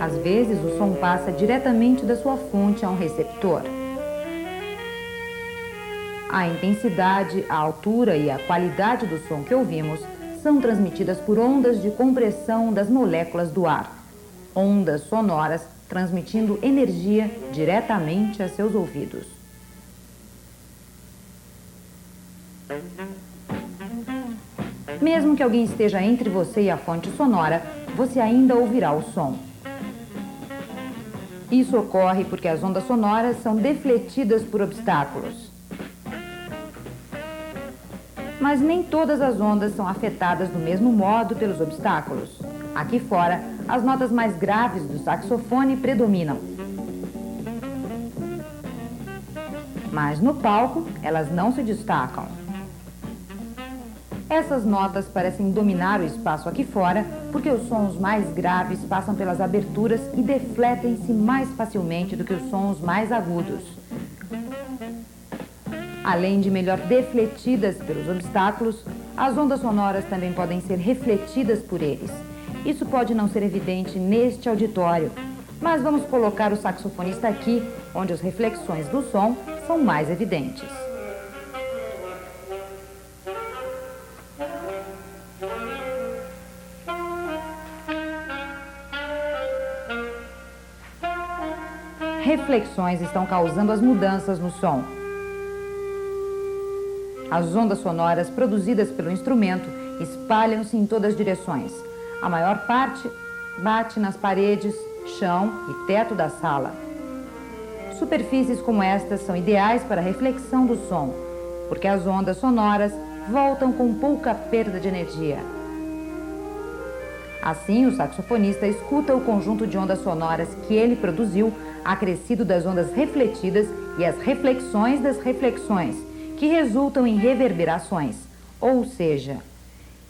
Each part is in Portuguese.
Às vezes, o som passa diretamente da sua fonte a um receptor. A intensidade, a altura e a qualidade do som que ouvimos são transmitidas por ondas de compressão das moléculas do ar, ondas sonoras transmitindo energia diretamente a seus ouvidos. Mesmo que alguém esteja entre você e a fonte sonora, você ainda ouvirá o som. Isso ocorre porque as ondas sonoras são defletidas por obstáculos. Mas nem todas as ondas são afetadas do mesmo modo pelos obstáculos. Aqui fora, as notas mais graves do saxofone predominam. Mas no palco, elas não se destacam. Essas notas parecem dominar o espaço aqui fora porque os sons mais graves passam pelas aberturas e defletem-se mais facilmente do que os sons mais agudos. Além de melhor defletidas pelos obstáculos, as ondas sonoras também podem ser refletidas por eles. Isso pode não ser evidente neste auditório, mas vamos colocar o saxofonista aqui, onde as reflexões do som são mais evidentes. Reflexões estão causando as mudanças no som. As ondas sonoras produzidas pelo instrumento espalham-se em todas as direções. A maior parte bate nas paredes, chão e teto da sala. Superfícies como estas são ideais para a reflexão do som, porque as ondas sonoras voltam com pouca perda de energia. Assim, o saxofonista escuta o conjunto de ondas sonoras que ele produziu, acrescido das ondas refletidas e as reflexões das reflexões, que resultam em reverberações, ou seja,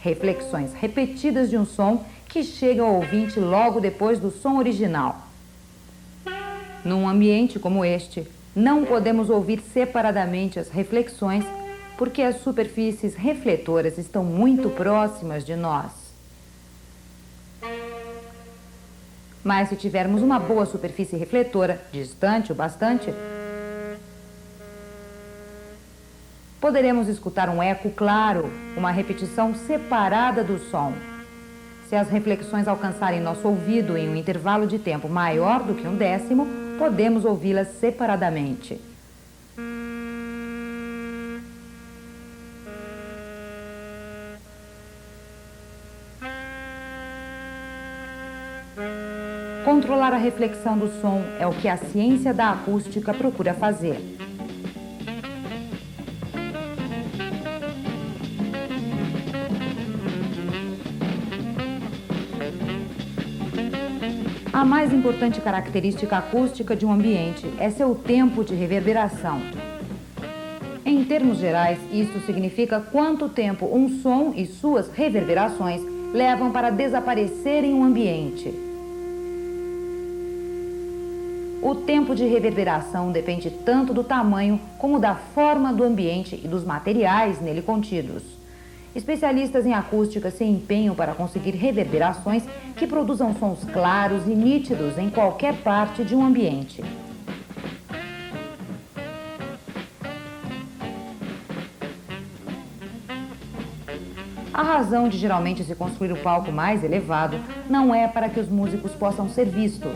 reflexões repetidas de um som que chega ao ouvinte logo depois do som original. Num ambiente como este, não podemos ouvir separadamente as reflexões porque as superfícies refletoras estão muito próximas de nós. Mas se tivermos uma boa superfície refletora, distante o bastante, poderemos escutar um eco claro, uma repetição separada do som. Se as reflexões alcançarem nosso ouvido em um intervalo de tempo maior do que 1/10, podemos ouvi-las separadamente. Controlar a reflexão do som é o que a ciência da acústica procura fazer. A mais importante característica acústica de um ambiente é seu tempo de reverberação. Em termos gerais, isto significa quanto tempo um som e suas reverberações levam para desaparecer em um ambiente. O tempo de reverberação depende tanto do tamanho como da forma do ambiente e dos materiais nele contidos. Especialistas em acústica se empenham para conseguir reverberações que produzam sons claros e nítidos em qualquer parte de um ambiente. A razão de geralmente se construir o palco mais elevado não é para que os músicos possam ser vistos.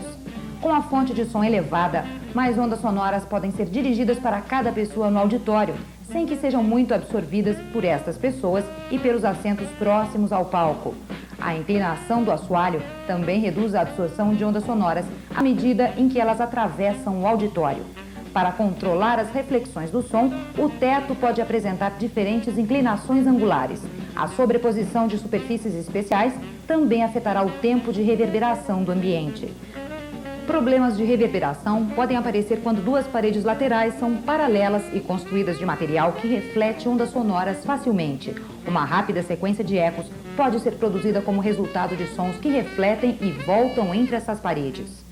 Com a fonte de som elevada, mais ondas sonoras podem ser dirigidas para cada pessoa no auditório, sem que sejam muito absorvidas por estas pessoas e pelos assentos próximos ao palco. A inclinação do assoalho também reduz a absorção de ondas sonoras à medida em que elas atravessam o auditório. Para controlar as reflexões do som, o teto pode apresentar diferentes inclinações angulares. A sobreposição de superfícies especiais também afetará o tempo de reverberação do ambiente. Problemas de reverberação podem aparecer quando duas paredes laterais são paralelas e construídas de material que reflete ondas sonoras facilmente. Uma rápida sequência de ecos pode ser produzida como resultado de sons que refletem e voltam entre essas paredes.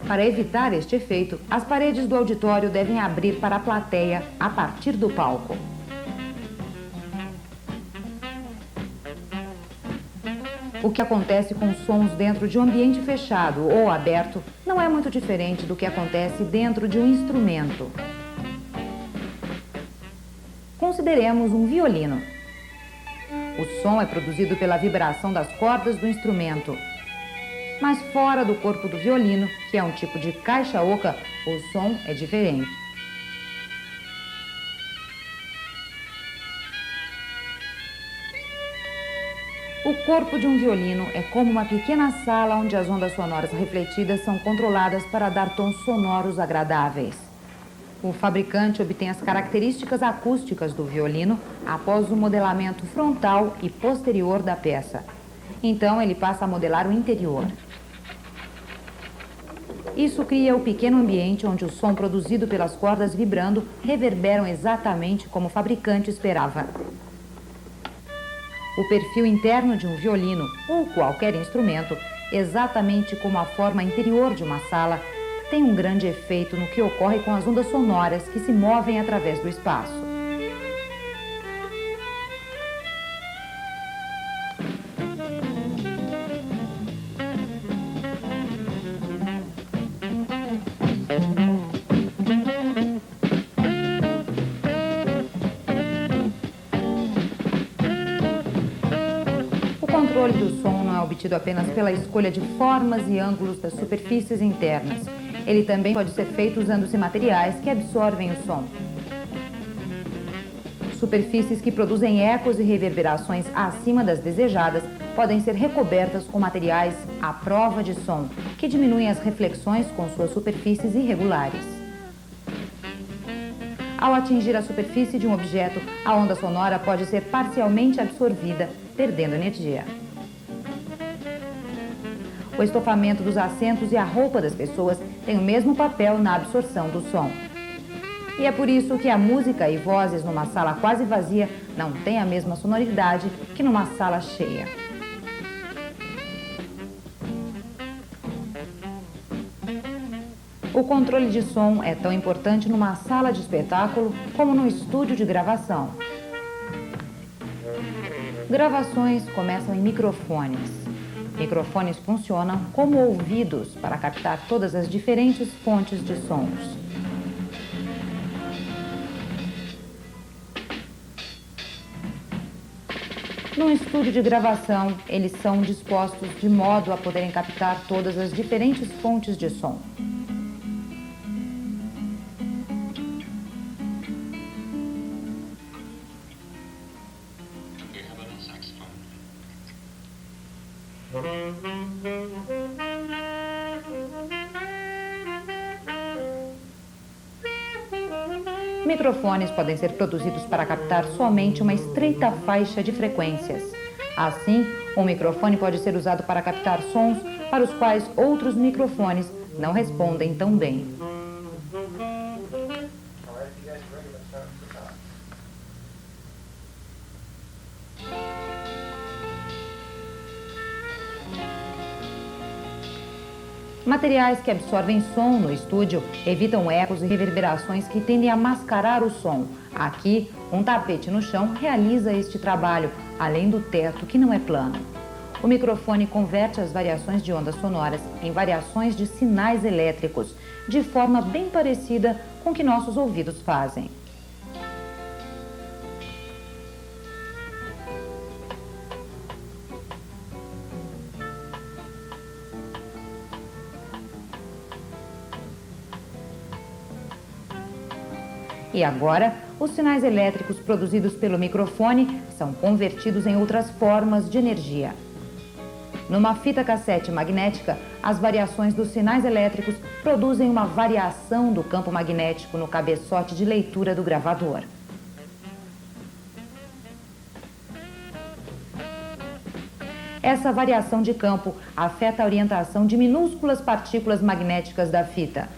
Para evitar este efeito, as paredes do auditório devem abrir para a plateia a partir do palco. O que acontece com sons dentro de um ambiente fechado ou aberto não é muito diferente do que acontece dentro de um instrumento. Consideremos um violino. O som é produzido pela vibração das cordas do instrumento. Mas fora do corpo do violino, que é um tipo de caixa oca, o som é diferente. O corpo de um violino é como uma pequena sala onde as ondas sonoras refletidas são controladas para dar tons sonoros agradáveis. O fabricante obtém as características acústicas do violino após o modelamento frontal e posterior da peça. Então ele passa a modelar o interior. Isso cria o pequeno ambiente onde o som produzido pelas cordas vibrando reverberam exatamente como o fabricante esperava. O perfil interno de um violino ou qualquer instrumento, exatamente como a forma interior de uma sala, tem um grande efeito no que ocorre com as ondas sonoras que se movem através do espaço. O controle do som não é obtido apenas pela escolha de formas e ângulos das superfícies internas. Ele também pode ser feito usando-se materiais que absorvem o som. Superfícies que produzem ecos e reverberações acima das desejadas podem ser recobertas com materiais à prova de som, que diminuem as reflexões com suas superfícies irregulares. Ao atingir a superfície de um objeto, a onda sonora pode ser parcialmente absorvida, perdendo energia. O estofamento dos assentos e a roupa das pessoas têm o mesmo papel na absorção do som. E é por isso que a música e vozes numa sala quase vazia não têm a mesma sonoridade que numa sala cheia. O controle de som é tão importante numa sala de espetáculo como no estúdio de gravação. Gravações começam em microfones. Microfones funcionam como ouvidos para captar todas as diferentes fontes de sons. No estúdio de gravação, eles são dispostos de modo a poderem captar todas as diferentes fontes de som. Microfones podem ser produzidos para captar somente uma estreita faixa de frequências. Assim, um microfone pode ser usado para captar sons para os quais outros microfones não respondem tão bem. Materiais que absorvem som no estúdio evitam ecos e reverberações que tendem a mascarar o som. Aqui, um tapete no chão realiza este trabalho, além do teto, que não é plano. O microfone converte as variações de ondas sonoras em variações de sinais elétricos, de forma bem parecida com o que nossos ouvidos fazem. E agora, os sinais elétricos produzidos pelo microfone são convertidos em outras formas de energia. Numa fita cassete magnética, as variações dos sinais elétricos produzem uma variação do campo magnético no cabeçote de leitura do gravador. Essa variação de campo afeta a orientação de minúsculas partículas magnéticas da fita.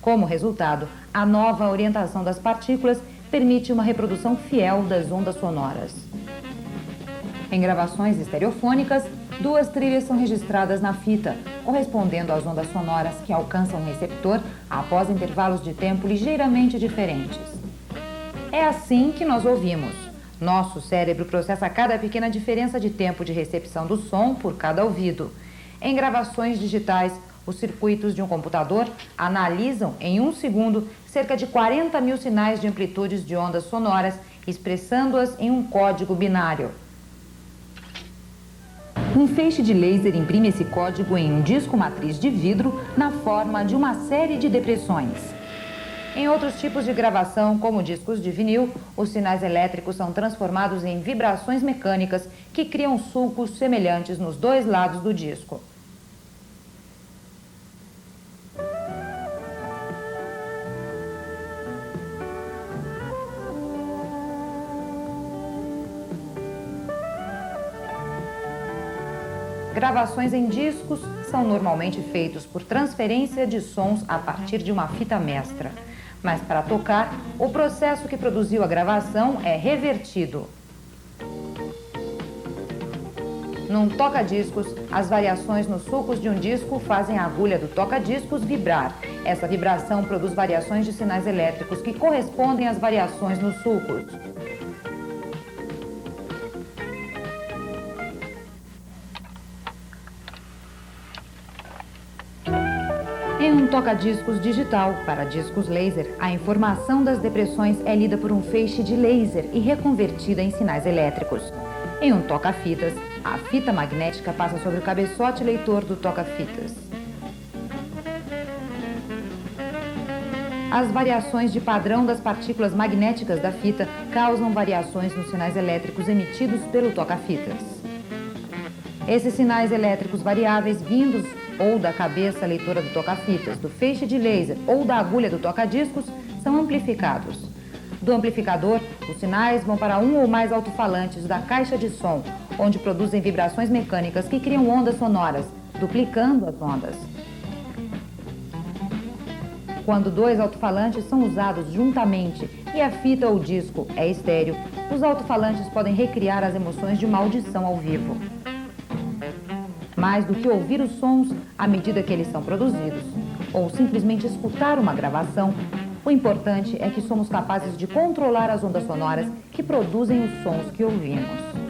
Como resultado, a nova orientação das partículas permite uma reprodução fiel das ondas sonoras. Em gravações estereofônicas, 2 trilhas são registradas na fita, correspondendo às ondas sonoras que alcançam o receptor após intervalos de tempo ligeiramente diferentes. É assim que nós ouvimos. Nosso cérebro processa cada pequena diferença de tempo de recepção do som por cada ouvido. Em gravações digitais, os circuitos de um computador analisam em um segundo cerca de 40 mil sinais de amplitudes de ondas sonoras, expressando-as em um código binário. Um feixe de laser imprime esse código em um disco matriz de vidro na forma de uma série de depressões. Em outros tipos de gravação, como discos de vinil, os sinais elétricos são transformados em vibrações mecânicas que criam sulcos semelhantes nos dois lados do disco. Gravações em discos são normalmente feitos por transferência de sons a partir de uma fita mestra. Mas para tocar, o processo que produziu a gravação é revertido. Num toca-discos, as variações nos sulcos de um disco fazem a agulha do toca-discos vibrar. Essa vibração produz variações de sinais elétricos que correspondem às variações nos sulcos. Em um toca-discos digital para discos laser, a informação das depressões é lida por um feixe de laser e reconvertida em sinais elétricos. Em um toca-fitas, a fita magnética passa sobre o cabeçote leitor do toca-fitas. As variações de padrão das partículas magnéticas da fita causam variações nos sinais elétricos emitidos pelo toca-fitas. Esses sinais elétricos variáveis vindos ou da cabeça leitora do toca-fitas, do feixe de laser ou da agulha do toca-discos são amplificados. Do amplificador, os sinais vão para um ou mais alto-falantes da caixa de som, onde produzem vibrações mecânicas que criam ondas sonoras, duplicando as ondas. Quando dois alto-falantes são usados juntamente e a fita ou disco é estéreo, os alto-falantes podem recriar as emoções de uma audição ao vivo. Mais do que ouvir os sons à medida que eles são produzidos, ou simplesmente escutar uma gravação, o importante é que somos capazes de controlar as ondas sonoras que produzem os sons que ouvimos.